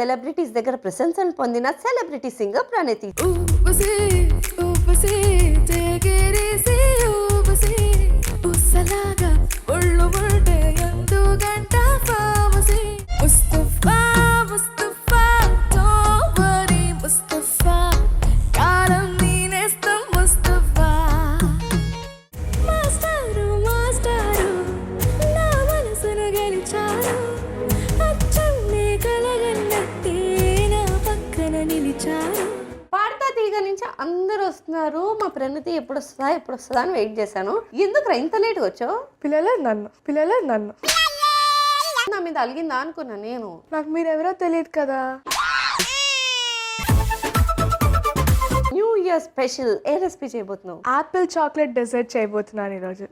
Celebrities దగ్గర ప్రశంసలు పొందిన సెలబ్రిటీ సింగర్ ప్రణతి. పాడతా తీగ నుంచి అందరూ వస్తున్నారు. మా ప్రణతి ఎప్పుడు వస్తుందా అని వెయిట్ చేశాను. ఎందుకు ఇంత లేట్గా వచ్చావు? పిల్లలేదు నన్ను నా మీద అలిగిందా అనుకున్నా నేను. నాకు మీరెవరో తెలియదు కదా. న్యూ ఇయర్ స్పెషల్ ఏ రెసిపీ చేయబోతున్నావు? ఆపిల్ చాక్లెట్ డెజర్ట్ చేయబోతున్నాను ఈరోజు.